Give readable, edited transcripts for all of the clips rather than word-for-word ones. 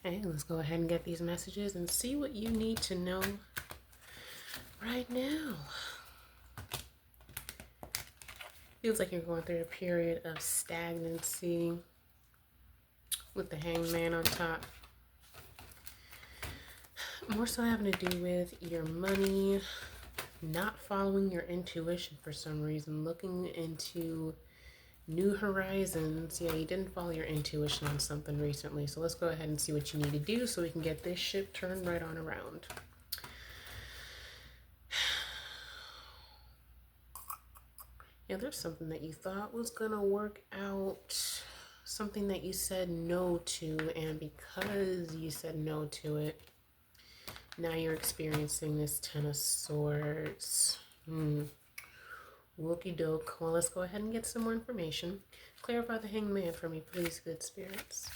Hey, let's go ahead and get these messages and see what you need to know right now. Feels like you're going through a period of stagnancy with the hangman on top. More so having to do with your money, not following your intuition for some reason, looking into new horizons. Yeah, you didn't follow your intuition on something recently. So let's go ahead and see what you need to do so we can get this ship turned right on around. Yeah, there's something that you thought was gonna work out, something that you said no to, and because you said no to it, now you're experiencing this Ten of Swords. Wookie doke. Well, let's go ahead and get some more information. Clarify the Hangman for me, please, good spirits.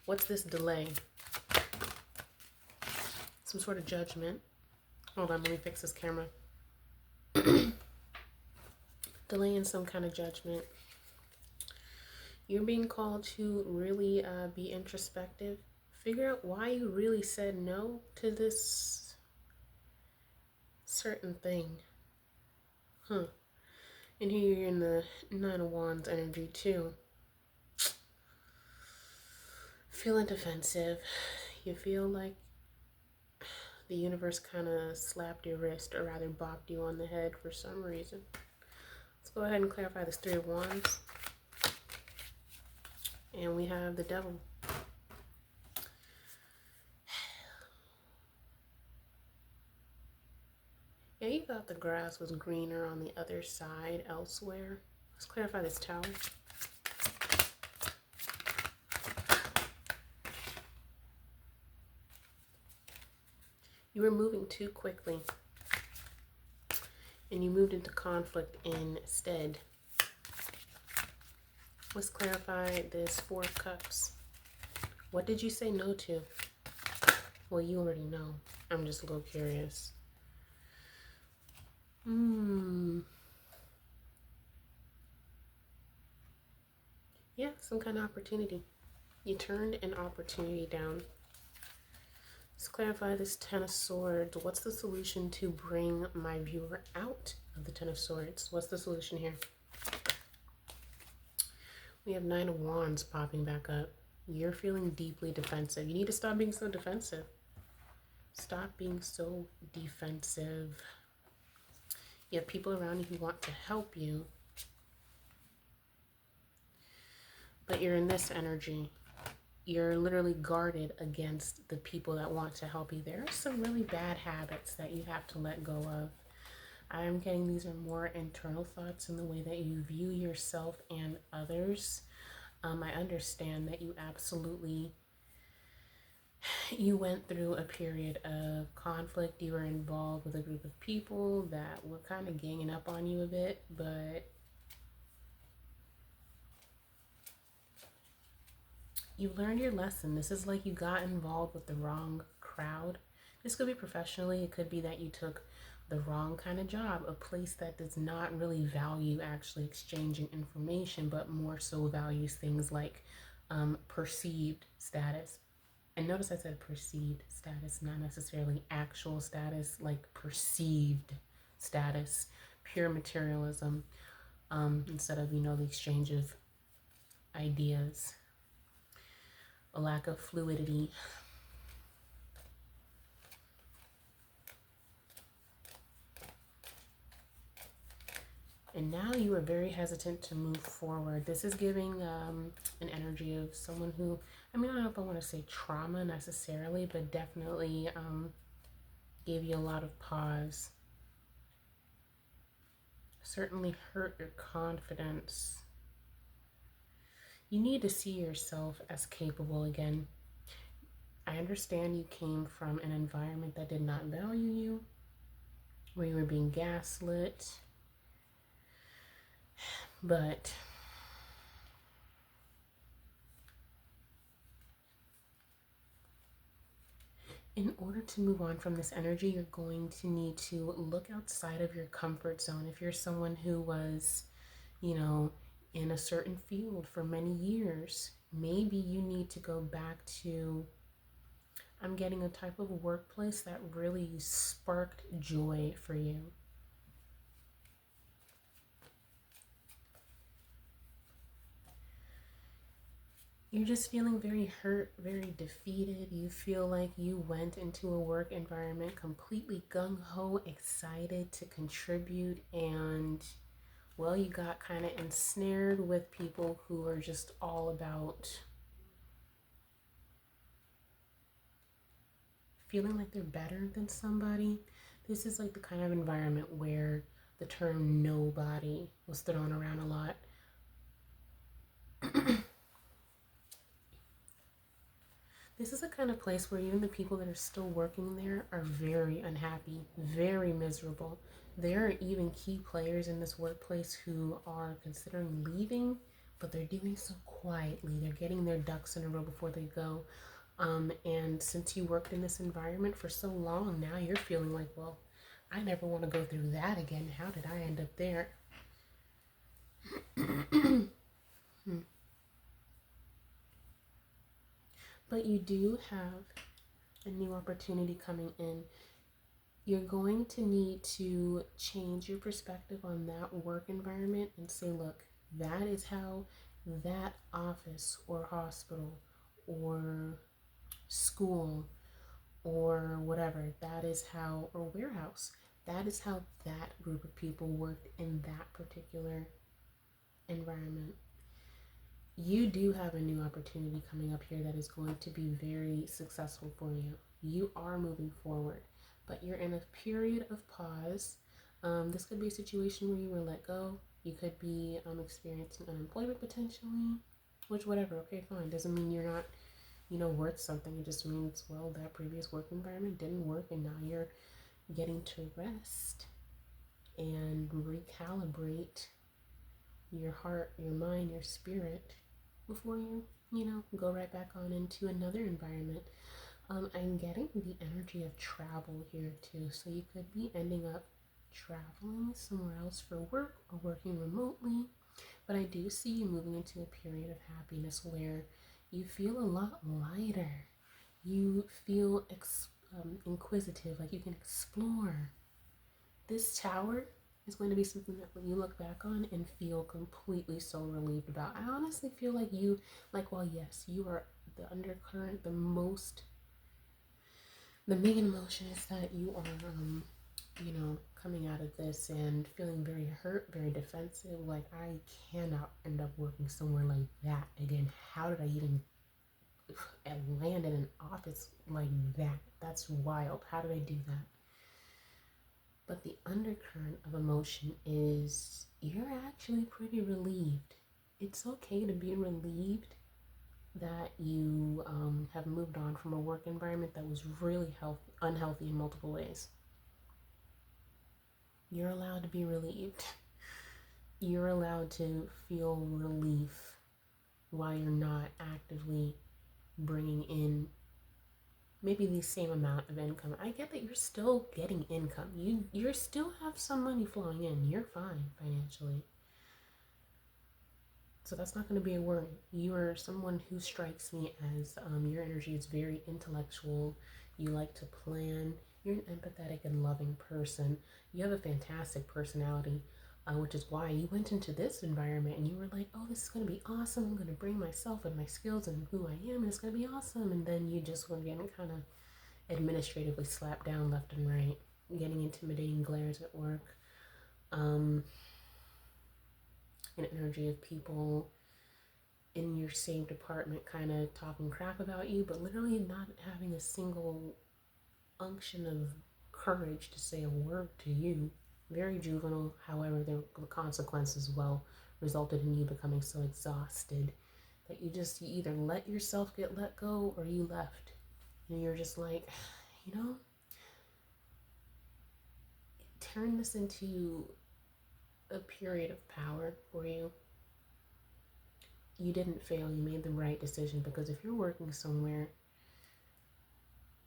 What's this delay? Some sort of judgment. Hold on, let me fix this camera. Delay in some kind of judgment. You're being called to really be introspective. Figure out why you really said no to this certain thing. And here you're in the Nine of Wands energy too. Feeling defensive. You feel like the universe kind of slapped your wrist, or rather bopped you on the head for some reason. Let's go ahead and clarify this Three of Wands. And we have the Devil. Yeah, you thought the grass was greener on the other side elsewhere. Let's clarify this Tower. You were moving too quickly, and you moved into conflict instead. Let's clarify this Four of Cups. What did you say no to? Well, you already know. I'm just a little curious. Yeah, some kind of opportunity. You turned an opportunity down. Let's clarify this Ten of Swords. What's the solution to bring my viewer out of the Ten of Swords? What's the solution here? We have Nine of Wands popping back up. You're feeling deeply defensive. You need to stop being so defensive. Stop being so defensive. You have people around you who want to help you, but you're in this energy. You're literally guarded against the people that want to help you. There are some really bad habits that you have to let go of. I'm getting these are more internal thoughts in the way that you view yourself and others. I understand that you went through a period of conflict. You were involved with a group of people that were kind of ganging up on you a bit, but you learned your lesson. This is like you got involved with the wrong crowd. This could be professionally. It could be that you took the wrong kind of job, a place that does not really value actually exchanging information, but more so values things like perceived status. And notice I said perceived status, not necessarily actual status, like perceived status, pure materialism, instead of, the exchange of ideas, a lack of fluidity. And now you are very hesitant to move forward. This is giving an energy of someone who, I don't know if I want to say trauma necessarily, but definitely gave you a lot of pause. Certainly hurt your confidence. You need to see yourself as capable again. I understand you came from an environment that did not value you, where you were being gaslit, but in order to move on from this energy, you're going to need to look outside of your comfort zone. If you're someone who was, in a certain field for many years, Maybe you need to go back to, I'm getting a type of workplace that really sparked joy for you. You're just feeling very hurt, very defeated. You feel like you went into a work environment completely gung ho, excited to contribute, and well, you got kind of ensnared with people who are just all about feeling like they're better than somebody. This is like the kind of environment where the term nobody was thrown around a lot. This is a kind of place where even the people that are still working there are very unhappy, very miserable. There are even key players in this workplace who are considering leaving, but they're doing so quietly. They're getting their ducks in a row before they go. And since you worked in this environment for so long, now you're feeling like, well, I never want to go through that again. How did I end up there? But you do have a new opportunity coming in. You're going to need to change your perspective on that work environment and say, look, that is how that office or hospital or school or whatever, that is how, or warehouse, that is how that group of people worked in that particular environment. You do have a new opportunity coming up here that is going to be very successful for you. You are moving forward, but you're in a period of pause. This could be a situation where you were let go. You could be experiencing unemployment potentially, which whatever, okay, fine. Doesn't mean you're not, worth something. It just means, well, that previous work environment didn't work and now you're getting to rest and recalibrate your heart, your mind, your spirit before you, go right back on into another environment. I'm getting the energy of travel here too. So you could be ending up traveling somewhere else for work or working remotely. But I do see you moving into a period of happiness where you feel a lot lighter. You feel inquisitive, like you can explore. This tower is going to be something that when you look back on and feel completely so relieved about. I honestly feel like you, like, well, yes, you are the undercurrent, the main emotion is that you are, coming out of this and feeling very hurt, very defensive. Like, I cannot end up working somewhere like that again. How did I even land in an office like that? That's wild. How did I do that? But the undercurrent of emotion is you're actually pretty relieved. It's okay to be relieved that you have moved on from a work environment that was really unhealthy in multiple ways. You're allowed to be relieved. You're allowed to feel relief while you're not actively bringing in maybe the same amount of income. I get that you're still getting income. You still have some money flowing in. You're fine financially. So that's not going to be a worry. You are someone who strikes me as your energy is very intellectual. You like to plan. You're an empathetic and loving person. You have a fantastic personality, which is why you went into this environment and you were like, oh, this is going to be awesome. I'm going to bring myself and my skills and who I am, and it's going to be awesome. And then you just were getting kind of administratively slapped down left and right, getting intimidating glares at work. An energy of people in your same department kind of talking crap about you, but literally not having a single unction of courage to say a word to you. Very juvenile. However, the consequences resulted in you becoming so exhausted that you either let yourself get let go or you left. And you're just like, turn this into a period of power for you. You didn't fail. You made the right decision, because if you're working somewhere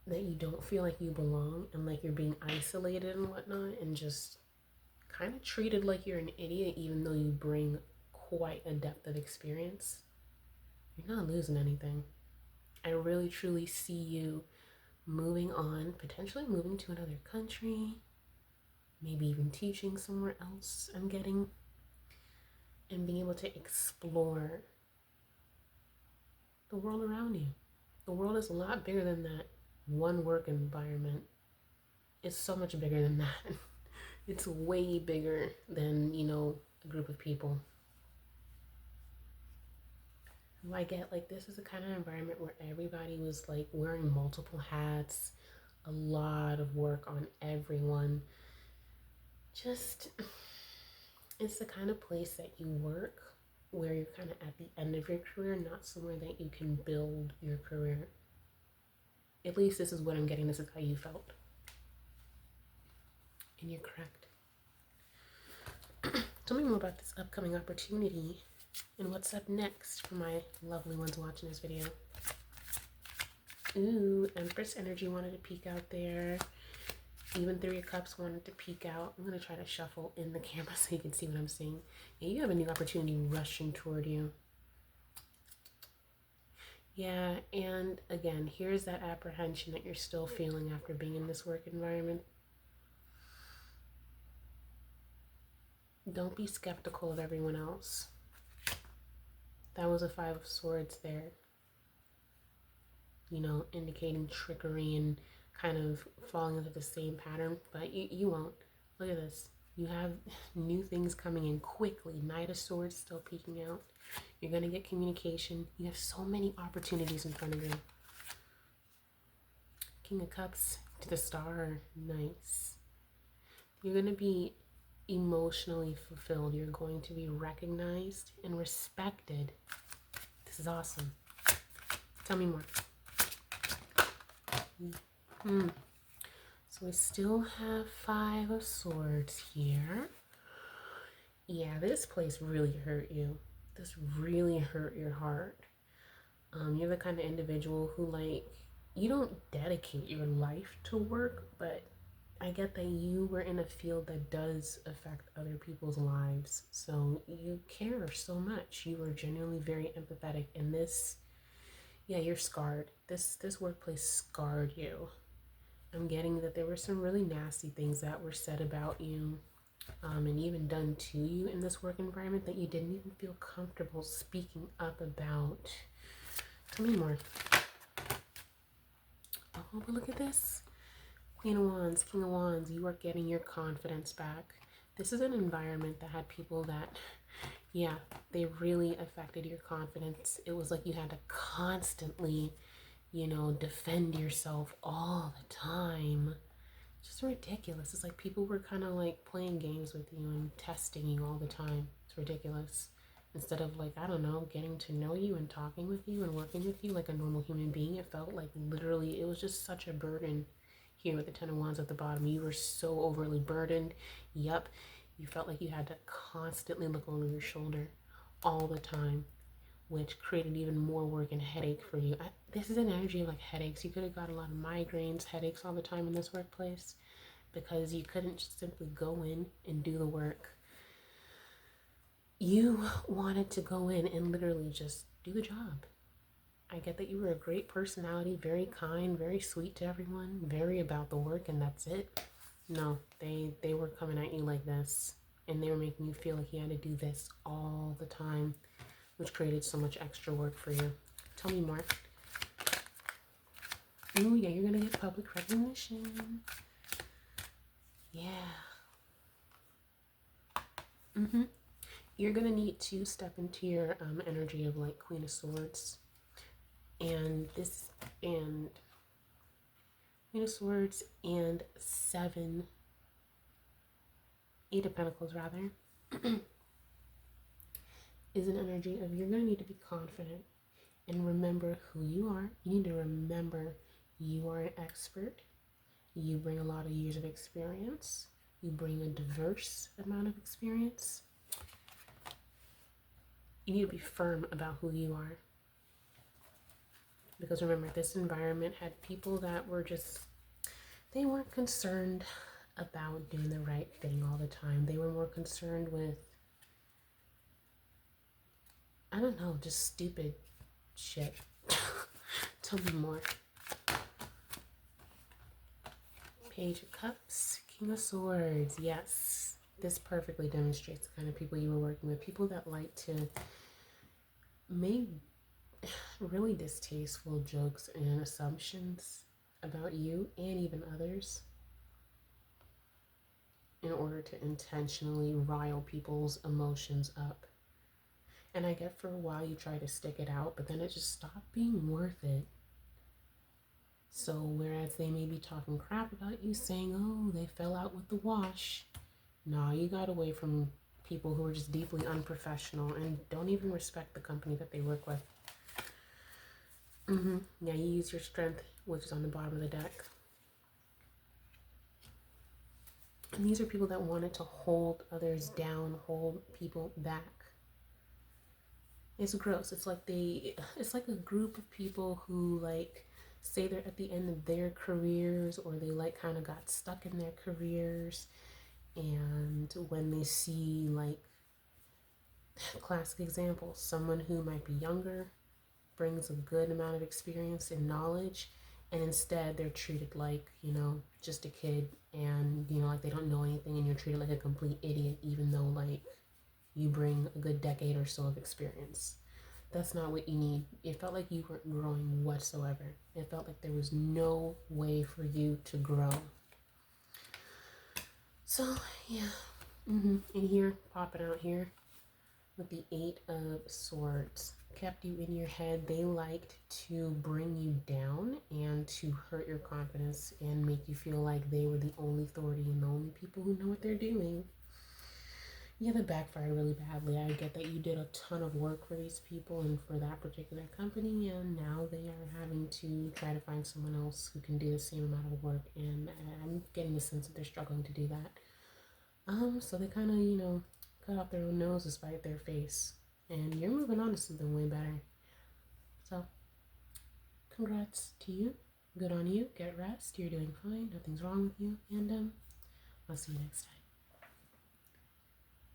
that you don't feel like you belong and like you're being isolated and whatnot and just kind of treated like you're an idiot, even though you bring quite a depth of experience, you're not losing anything. I really truly see you moving on, potentially moving to another country, maybe even teaching somewhere else and being able to explore the world around you. The world is a lot bigger than that one work environment. It's so much bigger than that. It's way bigger than, a group of people. I get like this is the kind of environment where everybody was like wearing multiple hats, a lot of work on everyone. Just, it's the kind of place that you work where you're kind of at the end of your career, not somewhere that you can build your career. At least this is what I'm getting. This is how you felt. And you're correct. Tell me more about this upcoming opportunity and what's up next for my lovely ones watching this video. Ooh, Empress energy wanted to peek out there. Even Three of Cups wanted to peek out. I'm going to try to shuffle in the camera so you can see what I'm seeing. And you have a new opportunity rushing toward you. Yeah, and again, here's that apprehension that you're still feeling after being in this work environment. Don't be skeptical of everyone else. That was a Five of Swords there. Indicating trickery and kind of falling into the same pattern, but you won't. Look at this. You have new things coming in quickly. Knight of Swords still peeking out. You're going to get communication. You have so many opportunities in front of you. King of Cups to the Star. Nice. You're going to be emotionally fulfilled. You're going to be recognized and respected. This is awesome. Tell me more. So we still have Five of Swords here. Yeah, this place really hurt you. This really hurt your heart. You're the kind of individual who you don't dedicate your life to work, but I get that you were in a field that does affect other people's lives. So you care so much. You are genuinely very empathetic, and you're scarred. This workplace scarred you. I'm getting that there were some really nasty things that were said about you, and even done to you in this work environment that you didn't even feel comfortable speaking up about. Tell me more. Oh, but look at this. Queen of Wands, King of Wands, you are getting your confidence back. This is an environment that had people that, they really affected your confidence. It was like you had to constantly, defend yourself all the time. Just ridiculous. It's like people were kind of like playing games with you and testing you all the time. It's ridiculous. Instead of getting to know you and talking with you and working with you like a normal human being, it felt like literally it was just such a burden. Here with the Ten of Wands at the bottom, you were so overly burdened. Yep, you felt like you had to constantly look over your shoulder all the time, which created even more work and headache for you. This is an energy of like headaches. You could have got a lot of migraines, headaches all the time in this workplace because you couldn't just simply go in and do the work. You wanted to go in and literally just do the job. I get that you were a great personality, very kind, very sweet to everyone, very about the work, and that's it. No, they were coming at you like this, and they were making you feel like you had to do this all the time, which created so much extra work for you. Tell me more. Ooh, yeah, you're gonna get public recognition. Yeah. You're gonna need to step into your energy of like Queen of Swords. And Queen of Swords and Eight of Pentacles rather, is an energy of you're going to need to be confident and remember who you are. You need to remember you are an expert. You bring a lot of years of experience. You bring a diverse amount of experience. You need to be firm about who you are. Because remember, this environment had people that were they weren't concerned about doing the right thing all the time. They were more concerned with, just stupid Shit. Tell me more. Page of Cups, King of Swords. Yes. This perfectly demonstrates the kind of people you were working with. People that like to make really distasteful jokes and assumptions about you and even others in order to intentionally rile people's emotions up. And I get for a while you try to stick it out, but then it just stopped being worth it. So whereas they may be talking crap about you, saying, oh, they fell out with the wash. Nah, you got away from people who are just deeply unprofessional and don't even respect the company that they work with. Yeah, you use your strength, which is on the bottom of the deck. And these are people that wanted to hold others down, hold people back. It's gross. It's like a group of people who like say they're at the end of their careers, or they like kind of got stuck in their careers, and when they see like classic examples, someone who might be younger brings a good amount of experience and knowledge, and instead they're treated like, just a kid, and like they don't know anything, and you're treated like a complete idiot even though like you bring a good decade or so of experience. That's not what you need. It felt like you weren't growing whatsoever. It felt like there was no way for you to grow. So yeah, and here, popping out here with the 8 of Swords, kept you in your head. They liked to bring you down and to hurt your confidence and make you feel like they were the only authority and the only people who know what they're doing. Yeah, that backfired really badly. I get that you did a ton of work for these people and for that particular company, and now they are having to try to find someone else who can do the same amount of work, and I'm getting the sense that they're struggling to do that. So they kind of, cut off their own nose to spite their face, and you're moving on to something way better. So, congrats to you. Good on you. Get rest. You're doing fine. Nothing's wrong with you, and I'll see you next time.